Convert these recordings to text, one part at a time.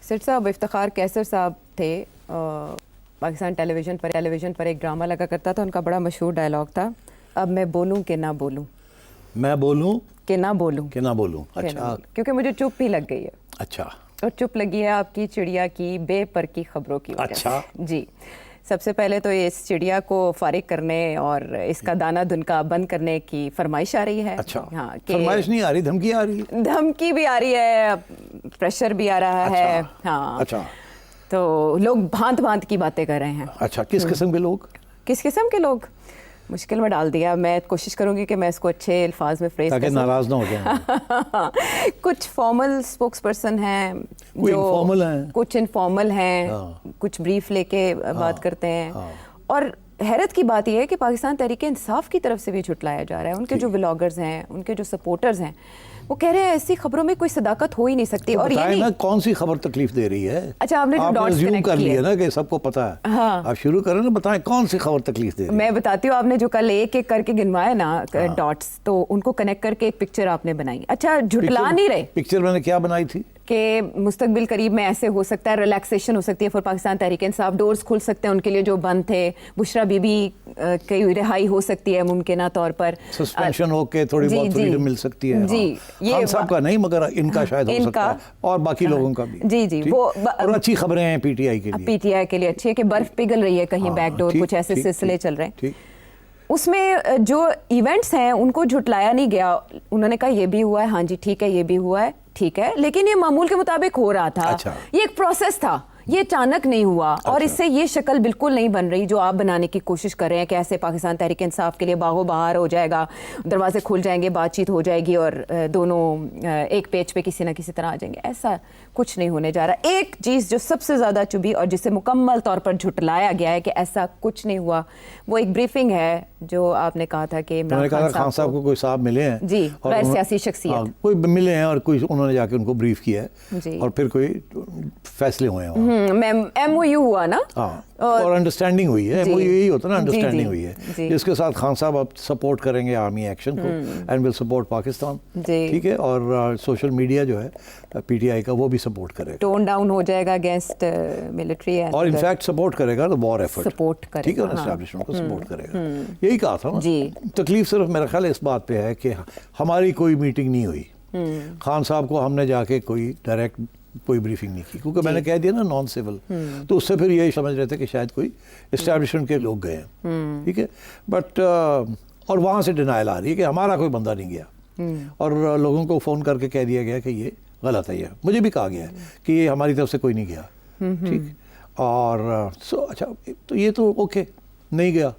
سر صاحب افتخار کیسر صاحب تھے، پاکستان ٹیلی ویژن پر ایک ڈرامہ لگا کرتا تھا، ان کا بڑا مشہور ڈائلاگ تھا، اب میں بولوں کہ نہ بولوں، میں بولوں کہ نہ بولوں، کہ نہ بولوں. اچھا کیونکہ مجھے چپ ہی لگ گئی ہے. اچھا اور چپ لگی ہے آپ کی چڑیا کی بے پر کی خبروں کی وجہ سے. اچھا جی، سب سے پہلے تو اس چڑیا کو فارغ کرنے اور اس کا دانہ دنکا بند کرنے کی فرمائش آ رہی ہے. اچھا ہاں، فرمائش نہیں آ رہی، دھمکی آ رہی ہے. دھمکی بھی آ رہی ہے، پریشر بھی آ رہا ہے. ہاں اچھا تو لوگ بھانت بھانت کی باتیں کر رہے ہیں. اچھا کس قسم کے لوگ؟ کس قسم کے لوگ؟ مشکل میں ڈال دیا. میں کوشش کروں گی کہ میں اس کو اچھے الفاظ میں فریز تاکہ ناراض نہ ہو جائیں. کچھ فارمل اسپوکس پرسن ہیں جو انفارمل ہیں، کچھ انفارمل ہیں، کچھ بریف لے کے بات کرتے ہیں. اور حیرت کی بات یہ ہے کہ پاکستان تحریک انصاف کی طرف سے بھی جھٹلایا جا رہا ہے. ان کے جو ولاگرز ہیں، ان کے جو سپورٹرز ہیں، وہ کہہ رہے ہیں ایسی خبروں میں کوئی صداقت ہو ہی نہیں سکتی. اور یہ نہیں کون سی خبر تکلیف دے رہی ہے؟ اچھا آپ نے جو ڈاٹس زوم کنیکٹ کر کیے لیا نا کہ سب کو پتا ہے. آپ شروع کریں نا، بتائیں کون سی خبر تکلیف دے رہی ہے. میں بتاتی ہوں. آپ نے جو کل ایک ایک کر کے گنوایا نا ڈاٹس، تو ان کو کنیکٹ کر کے ایک پکچر آپ نے بنائی. اچھا جھٹلا نہیں رہے. پکچر میں نے کیا بنائی تھی کہ مستقبل قریب میں ایسے ہو سکتا ہے، ریلیکسیشن ہو سکتی ہے فار پاکستان تحریک انصاف، ڈورز کھل سکتے ہیں ان کے لیے جو بند تھے، بشرا بی بی کی رہائی ہو سکتی ہے ممکنہ طور پر، سسپینشن ہو کے تھوڑی بہت فریڈم مل سکتی ہے. جی خان صاحب کا نہیں مگر ان کا شاید ہو سکتا ہے، اور باقی لوگوں کا بھی. جی جی وہ اور اچھی خبریں ہیں پی ٹی آئی کے لیے. پی ٹی آئی کے لیے اچھی ہے کہ برف پگھل رہی ہے کہیں بیک ڈور، کچھ ایسے سلسلے چل رہے ہیں. اس میں جو ایونٹس ہیں ان کو جھٹلایا نہیں گیا. انہوں نے کہا یہ بھی ہوا ہے، ہاں جی ٹھیک ہے، یہ بھی ہوا ہے ٹھیک ہے، لیکن یہ معمول کے مطابق ہو رہا تھا. یہ ایک پروسیس تھا، یہ اچانک نہیں ہوا. اور اس سے یہ شکل بالکل نہیں بن رہی جو آپ بنانے کی کوشش کر رہے ہیں کہ ایسے پاکستان تحریک انصاف کے لیے باغ و بہار ہو جائے گا، دروازے کھل جائیں گے، بات چیت ہو جائے گی اور دونوں ایک پیج پہ کسی نہ کسی طرح آ جائیں گے. ایسا کچھ نہیں ہونے جا رہا. ایک چیز جو سب سے زیادہ چبھی اور جسے مکمل طور پر جھٹلایا گیا ہے کہ ایسا کچھ نہیں ہوا، وہ ایک بریفنگ ہے جو آپ نے کہا تھا کہ عمران خان صاحب کو کوئی صاحب ملے ہیں. جی، غیر سیاسی شخصیت کوئی ملے ہیں اور کوئی انہوں نے جا کے ان کو بریف کیا ہے اور پھر کوئی فیصلے ہوئے ہیں. ایم او یو ہوا نا، اور انڈرسٹینڈنگ ہوئی ہے. ایم او یو یہی ہوتا ہے نا، انڈرسٹینڈنگ ہوئی ہے جس کے ساتھ خان صاحب اب سپورٹ کریں گے آرمی ایکشن کو اینڈ ول سپورٹ پاکستان. ٹھیک ہے. اور سوشل میڈیا جو ہے پی ٹی آئی کا وہ بھی سپورٹ کرے گا، ٹون ڈاؤن ہو جائے گا اگینسٹ ملٹری، اور انفیکٹ سپورٹ کرے گا وار ایفرٹ، سپورٹ کرے ٹھیک ہے، اسٹیبلشمنٹ کو سپورٹ کرے گا. یہی کہا تھا نا. تکلیف صرف میرا خیال اس بات پہ ہے کہ ہماری کوئی میٹنگ نہیں ہوئی. خان صاحب کو ہم نے جا کے کوئی ڈائریکٹ کوئی بریفنگ نہیں کی، کیونکہ میں نے کہہ دیا نا نان سول، تو اس سے پھر یہی سمجھ رہے تھے کہ شاید کوئی اسٹیبلشمنٹ کے لوگ گئے ہیں. ٹھیک ہے. بٹ اور وہاں سے ڈینائل آ رہی ہے کہ ہمارا کوئی بندہ نہیں گیا، اور لوگوں کو فون کر کے کہہ دیا گیا کہ یہ غلط ہے. یہ مجھے بھی کہا گیا ہے کہ یہ ہماری طرف سے کوئی نہیں گیا. ٹھیک. اور اچھا تو یہ تو اوکے نہیں گیا،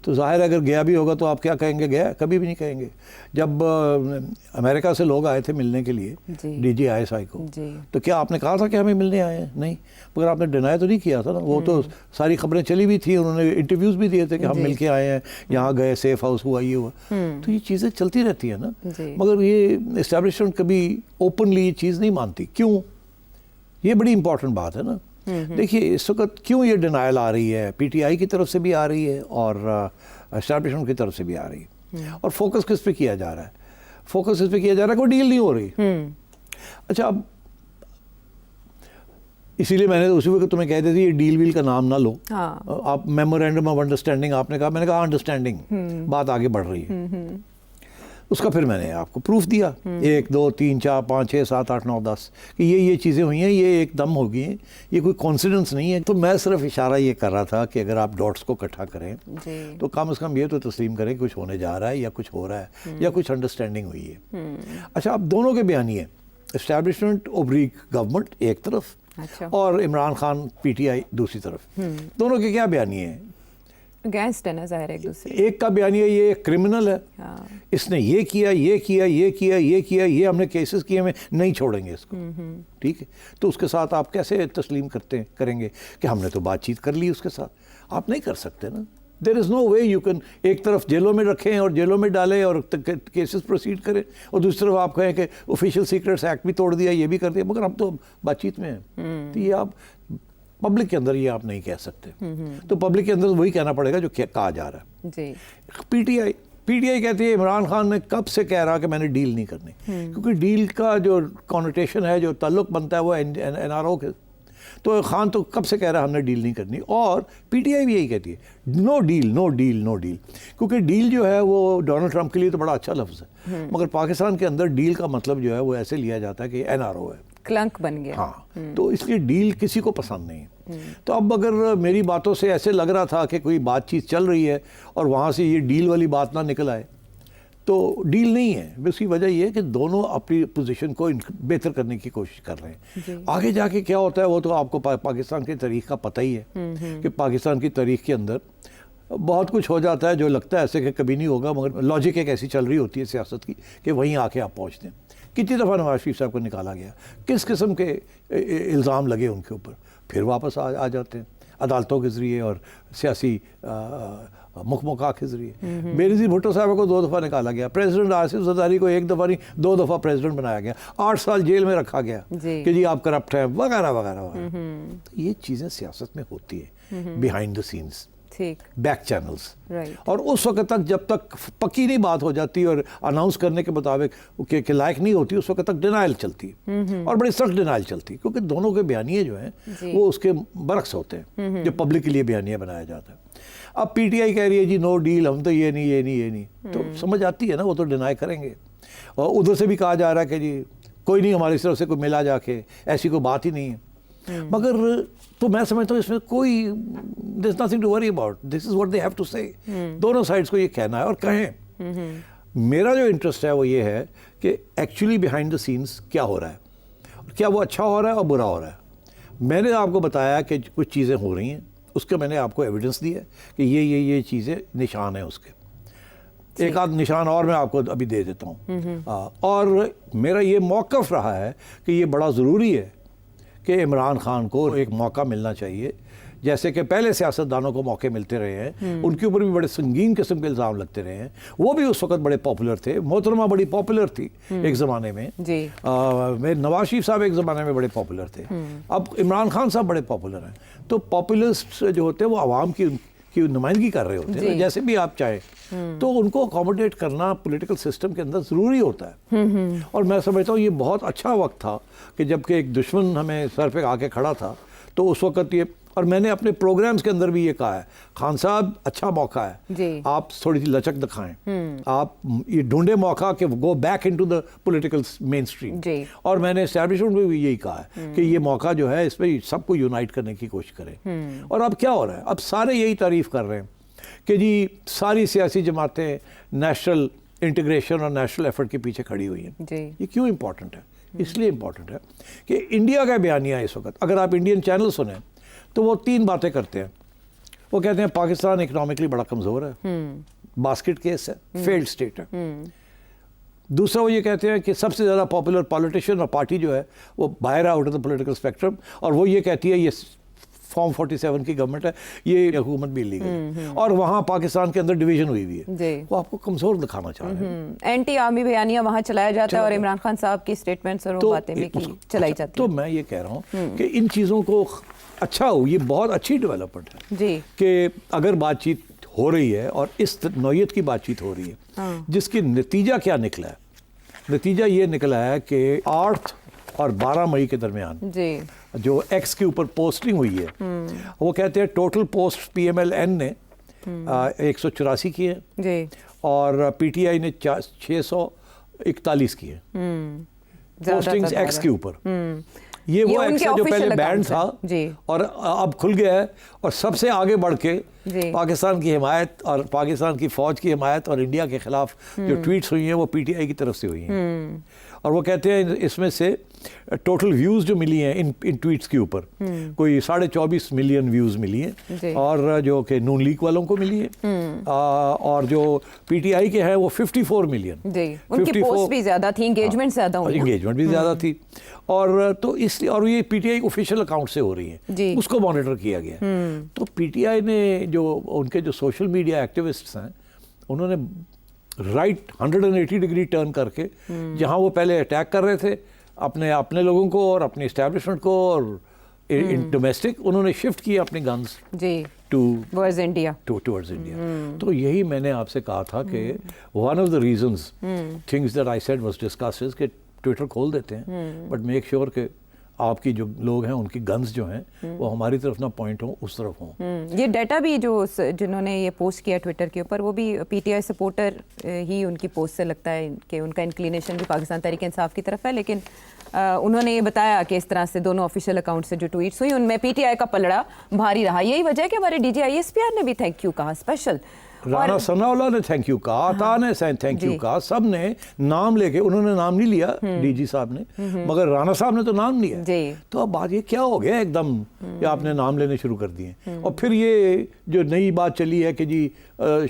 تو ظاہر ہے اگر گیا بھی ہوگا تو آپ کیا کہیں گے گیا؟ کبھی بھی نہیں کہیں گے. جب امریکہ سے لوگ آئے تھے ملنے کے لیے D G I S I کو، تو کیا آپ نے کہا تھا کہ ہمیں ملنے آئے ہیں؟ نہیں. مگر آپ نے ڈینائی تو نہیں کیا تھا نا. وہ تو ساری خبریں چلی بھی تھی، انہوں نے انٹرویوز بھی دیے تھے کہ ہم مل کے آئے ہیں، یہاں گئے، سیف ہاؤس ہوا، یہ ہوا. تو یہ چیزیں چلتی رہتی ہیں نا. مگر یہ اسٹیبلشمنٹ کبھی اوپنلی یہ چیز نہیں مانتی. کیوں؟ یہ بڑی امپورٹنٹ بات ہے نا. دیکھیے اس وقت کیوں یہ ڈینائل آ رہی ہے، پی ٹی آئی کی طرف سے بھی آ رہی ہے اور اسٹیبلشمنٹ کی طرف سے بھی آ رہی ہے. اور فوکس کس پہ کیا جا رہا ہے؟ فوکس اس پہ کیا جا رہا ہے کوئی ڈیل نہیں ہو رہی. اچھا اب اسی لیے میں نے اسی وقت تمہیں کہہ دیتی یہ ڈیل ویل کا نام نہ لو. آپ میمورینڈم آف انڈرسٹینڈنگ آپ نے کہا، میں نے کہا انڈرسٹینڈنگ، بات آگے بڑھ رہی ہے. اس کا پھر میں نے آپ کو پروف دیا 1 2 3 4 5 6 7 8 9 10 کہ یہ چیزیں ہوئی ہیں، یہ ایک دم ہو گئی ہیں، یہ کوئی کانفیڈنس نہیں ہے. تو میں صرف اشارہ یہ کر رہا تھا کہ اگر آپ ڈاٹس کو اکٹھا کریں تو کم از کم یہ تو تسلیم کریں کہ کچھ ہونے جا رہا ہے یا کچھ ہو رہا ہے یا کچھ انڈرسٹینڈنگ ہوئی ہے. اچھا اب دونوں کے بیانیے، اسٹیبلشمنٹ اوبریک گورنمنٹ ایک طرف اور Imran Khan P T I دوسری طرف، دونوں کے کیا بیانیے ہیں؟ اگینسٹ ہے نا ظاہر ایک دوسرے. ایک کا بیانیہ یہ کرمنل ہے، اس نے یہ کیا یہ کیا یہ کیا یہ کیا، یہ ہم نے کیسز کیے، ہمیں نہیں چھوڑیں گے اس کو. ٹھیک ہے. تو اس کے ساتھ آپ کیسے تسلیم کریں گے کہ ہم نے تو بات چیت کر لی اس کے ساتھ؟ آپ نہیں کر سکتے نا. دیر از نو وے یو کین ایک طرف جیلوں میں رکھیں اور جیلوں میں ڈالیں اور کیسز پروسیڈ کریں، اور دوسری طرف آپ کہیں کہ آفیشیل سیکرٹس ایکٹ بھی توڑ دیا، یہ بھی کر دیا، مگر ہم تو بات چیت میں ہیں. تو یہ آپ پبلک کے اندر یہ آپ نہیں کہہ سکتے. تو پبلک کے اندر وہی کہنا پڑے گا جو کہا جا رہا ہے. P T I P T I کہتی ہے عمران خان نے کب سے کہہ رہا کہ میں نے ڈیل نہیں کرنی، کیونکہ ڈیل کا جو کانوٹیشن ہے، جو تعلق بنتا ہے وہ این آر او کے، تو خان تو کب سے کہہ رہا ہے ہم نے ڈیل نہیں کرنی، اور پی ٹی آئی بھی یہی کہتی ہے know deal know deal know deal, کیونکہ ڈیل جو ہے وہ ڈونلڈ ٹرمپ کے لیے تو بڑا اچھا لفظ ہے، مگر پاکستان کے اندر ڈیل کا مطلب جو ہے وہ ایسے لیا جاتا ہے کہ این آر او ہے، کلنک بن گیا. ہاں، تو اس لیے ڈیل کسی کو پسند نہیں ہے. تو اب اگر میری باتوں سے ایسے لگ رہا تھا کہ کوئی بات چیت چل رہی ہے اور وہاں سے یہ ڈیل والی بات نہ نکل آئے، تو ڈیل نہیں ہے. اس کی وجہ یہ ہے کہ دونوں اپنی پوزیشن کو بہتر کرنے کی کوشش کر رہے ہیں. آگے جا کے کیا ہوتا ہے وہ تو آپ کو پاکستان کی تاریخ کا پتہ ہی ہے کہ پاکستان کی تاریخ کے اندر بہت کچھ ہو جاتا ہے جو لگتا ہے ایسے کہ کبھی نہیں ہوگا، مگر لاجک ایک ایسی چل رہی ہوتی ہے سیاست کی کہ وہیں آ کے آپ پہنچتے ہیں. کتنی دفعہ نواز شریف صاحب کو نکالا گیا، کس قسم کے الزام لگے ان کے اوپر، پھر واپس آ جاتے ہیں عدالتوں کے ذریعے اور سیاسی مکمکا کے ذریعے. بینظیر بھٹو صاحب کو 2 دفعہ نکالا گیا، پریزیڈنٹ آصف زرداری کو 1 دفعہ نہیں 2 دفعہ پریزیڈنٹ بنایا گیا، 8 سال جیل میں رکھا گیا کہ جی آپ کرپٹ ہیں وغیرہ وغیرہ وغیرہ. تو یہ چیزیں سیاست میں ہوتی ہیں behind the sense, back channels. اور اس وقت تک جب تک پکی نہیں بات ہو جاتی اور اناؤنس کرنے کے مطابق کہ لائق نہیں ہوتی، اس وقت تک ڈینائل چلتی ہے، اور بڑی سخت ڈینائل چلتی ہے، کیونکہ دونوں کے بیانیے جو ہیں وہ اس کے برعکس ہوتے ہیں جو پبلک کے لیے بیانیہ بنایا جاتا ہے. اب پی ٹی آئی کہہ رہی ہے جی نو ڈیل، ہم تو یہ نہیں، تو سمجھ آتی ہے نا، وہ تو ڈینائی کریں گے. اور ادھر سے بھی کہا جا رہا ہے کہ جی کوئی نہیں ہماری طرف سے کوئی ملا جا کے، ایسی کوئی بات ہی نہیں ہے. مگر تو میں سمجھتا ہوں اس میں کوئی there's nothing to worry about, this is what they have to say. دونوں سائڈز کو یہ کہنا ہے اور کہیں. میرا جو انٹرسٹ ہے وہ یہ ہے کہ ایکچولی بیہائنڈ دا سینس کیا ہو رہا ہے، کیا وہ اچھا ہو رہا ہے اور برا ہو رہا ہے. میں نے آپ کو بتایا کہ کچھ چیزیں ہو رہی ہیں، اس کے میں نے آپ کو ایویڈنس دی ہے کہ یہ چیزیں نشان ہیں اس کے. ایک آدھ نشان اور میں آپ کو ابھی دے دیتا ہوں. اور میرا یہ موقف رہا ہے کہ یہ بڑا ضروری ہے کہ عمران خان کو ایک موقع ملنا چاہیے، جیسے کہ پہلے سیاستدانوں کو موقع ملتے رہے ہیں، ان کے اوپر بھی بڑے سنگین قسم کے الزام لگتے رہے ہیں. وہ بھی اس وقت بڑے پاپولر تھے، محترمہ بڑی پاپولر تھی ایک زمانے میں، نواز شریف صاحب ایک زمانے میں بڑے پاپولر تھے، اب عمران خان صاحب بڑے پاپولر ہیں. تو پاپولسٹ جو ہوتے ہیں وہ عوام کی نمائندگی کر رہے ہوتے ہیں، جیسے بھی آپ چاہیں، تو ان کو اکوموڈیٹ کرنا پولیٹیکل سسٹم کے اندر ضروری ہوتا ہے. اور میں سمجھتا ہوں یہ بہت اچھا وقت تھا کہ جب کہ ایک دشمن ہمیں سر پہ آ کے کھڑا تھا، تو اس وقت یہ، اور میں نے اپنے پروگرامز کے اندر بھی یہ کہا ہے، خان صاحب اچھا موقع ہے، آپ تھوڑی سی لچک دکھائیں، آپ یہ ڈھونڈے موقع کہ go back into the political mainstream. اور میں نے اسٹیبلشمنٹ میں بھی یہی کہا ہے کہ یہ موقع جو ہے اس پہ سب کو یونائٹ کرنے کی کوشش کریں. اور اب کیا ہو رہا ہے، اب سارے یہی تعریف کر رہے ہیں کہ جی ساری سیاسی جماعتیں نیشنل انٹیگریشن اور نیشنل ایفرٹ کے پیچھے کھڑی ہوئی ہیں. یہ کیوں امپورٹنٹ ہے؟ اس لیے امپورٹنٹ ہے کہ انڈیا کا بیانیہ اس وقت، اگر آپ انڈین چینل سنیں تو وہ 3 باتیں کرتے ہیں. وہ کہتے ہیں پاکستان اکنامکلی بڑا کمزور ہے، باسکٹ کیس ہے، فیلڈ اسٹیٹ ہے. دوسرا وہ یہ کہتے ہیں کہ سب سے زیادہ پاپولر پالیٹیشین اور پارٹی جو ہے وہ باہر out of the political spectrum, اور وہ یہ کہتی ہے یہ فارم 47 کی گورنمنٹ ہے، یہ حکومت بھی لیگل، اور وہاں پاکستان کے اندر ڈویژن ہوئی ہوئی ہے. وہ آپ کو کمزور دکھانا چاہ رہے ہیں. اینٹی آرمی بیانیہ وہاں چلایا جاتا ہے اور عمران خان صاحب کی سٹیٹمنٹس اور وہ باتیں بھی چلائی جاتی ہیں. تو میں یہ کہہ رہا ہوں کہ ان چیزوں کو اچھا ہو، یہ بہت اچھی ڈیولپمنٹ ہے کہ اگر بات چیت ہو رہی ہے اور اس نوعیت کی بات چیت ہو رہی ہے، جس کی نتیجہ کیا نکلا ہے؟ نتیجہ یہ نکلا ہے کہ 8 اور 12 مئی کے درمیان جو ایکس کے اوپر پوسٹنگ ہوئی ہے، وہ کہتے ہیں total post P M L N نے 184 کی ہے اور پی ٹی آئی نے 641 کی ہے پوسٹنگز ایکس کے اوپر. یہ وہ ایکس ہے جو پہلے بینڈ تھا اور اب کھل گیا ہے، اور سب سے آگے بڑھ کے پاکستان کی حمایت اور پاکستان کی فوج کی حمایت اور انڈیا کے خلاف جو ٹویٹس ہوئی ہیں وہ پی ٹی آئی کی طرف سے ہوئی ہیں. اور وہ کہتے ہیں اس میں سے ٹوٹل ویوز جو ملی ہیں ان ٹویٹس کے اوپر کوئی 24.5 ملین ویوز ملی ہیں، اور جو کہ نون لیگ والوں کو ملی ہے، اور جو پی ٹی آئی کے ہیں وہ 54 ملین. ان کی پوسٹ بھی زیادہ تھی، انگیجمنٹ زیادہ ہوئی، انگیجمنٹ بھی زیادہ تھی. اور تو اس لیے، اور یہ P T I official account سے ہو رہی ہیں، اس کو مانیٹر کیا گیا. تو پی ٹی آئی نے جو ان کے جو سوشل میڈیا ایکٹیوسٹس ہیں، انہوں نے رائٹ 180 ڈگری ٹرن کر کے، جہاں وہ پہلے اٹیک کر رہے تھے اپنے لوگوں کو اور اپنی اسٹیبلشمنٹ کو اور ڈومیسٹک، انہوں نے شفٹ کیا اپنی guns towards India. towards India. تو یہی میں نے آپ سے کہا تھا کہ one of the reasons things that I said was discussed is کہ ٹویٹر کھول دیتے ہیں بٹ میک شیور کہ آپ کی جو لوگ ہیں ان کی گنز جو ہیں وہ ہماری طرف نہ پوائنٹ ہوں اس طرف ہوں. یہ ڈیٹا بھی جو جنہوں نے یہ پوسٹ کیا ٹویٹر کے اوپر وہ بھی پی ٹی آئی سپورٹر ہی ان کی پوسٹ سے لگتا ہے کہ ان کا انکلینیشن بھی پاکستان تحریک انصاف کی طرف ہے, لیکن انہوں نے یہ بتایا کہ اس طرح سے دونوں آفیشیل اکاؤنٹ سے جو ٹویٹس ہوئی ان میں پی ٹی آئی کا پلڑا بھاری رہا. یہی وجہ ہے کہ ہمارے D G I S P R نے بھی تھینک یو کہا اسپیشل, رانا ثناء اللہ نے تھینک یو کہا, عطا نے تھینک یو کہا, سب نے نام لے کے, انہوں نے نام نہیں لیا ڈی جی صاحب نے مگر رانا صاحب نے تو نام لیا. تو اب بات یہ کیا ہو گیا ایک دم کہ آپ نے نام لینے شروع کر دیے. اور پھر یہ جو نئی بات چلی ہے کہ جی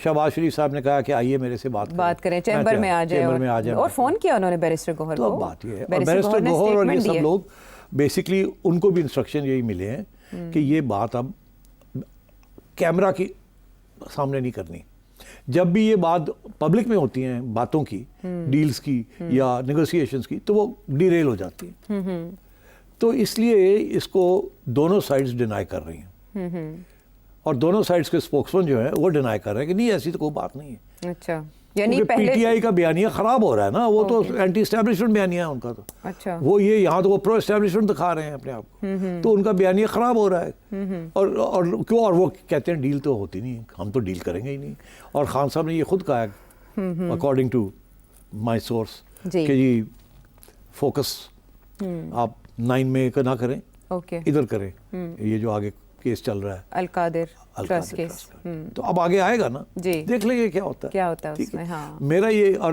شہباز شریف صاحب نے کہا کہ آئیے میرے سے بات کریں, چیمبر میں آ جائیں, اور فون کیا انہوں نے بیرسٹر گوہر کو. تو اب بات یہ ہے, اور بیرسٹر گوہر اور یہ سب لوگ بیسکلی ان کو بھی انسٹرکشن یہی ملے ہیں کہ یہ بات اب کیمرہ کی سامنے نہیں کرنی. جب بھی یہ بات پبلک میں ہوتی ہیں باتوں کی, ڈیلز کی یا نیگوسیشنز کی, تو وہ ڈی ریل ہو جاتی ہیں. تو اس لیے اس کو دونوں سائڈز ڈینائی کر رہی ہیں, اور دونوں سائڈز کے اسپوکسمین جو ہیں وہ ڈینائی کر رہے ہیں کہ نہیں ایسی تو کوئی بات نہیں ہے. اچھا, یعنی پی ٹی آئی کا بیانیہ خراب ہو رہا ہے نا, وہ تو اینٹی اسٹیبلشمنٹ بیانیہ ہے ان کا. تو اچھا, وہ یہ یہاں تو وہ پرو اسٹیبلشمنٹ دکھا رہے ہیں اپنے آپ کو, تو ان کا بیانیہ خراب ہو رہا ہے. اور کیوں, اور وہ کہتے ہیں ڈیل تو ہوتی نہیں, ہم تو ڈیل کریں گے ہی نہیں. اور خان صاحب نے یہ خود کہا ہے اکارڈنگ ٹو مائی سورس کہ جی فوکس آپ 9 مئی کا نہ کریں, ادھر کریں, یہ جو آگے کیس چل رہا ہے القادر ٹرسٹ کیس. تو اب آگے آئے گا نا, دیکھ لیں گے کیا ہوتا ہے اس میں. ہاں, میرا یہ, اور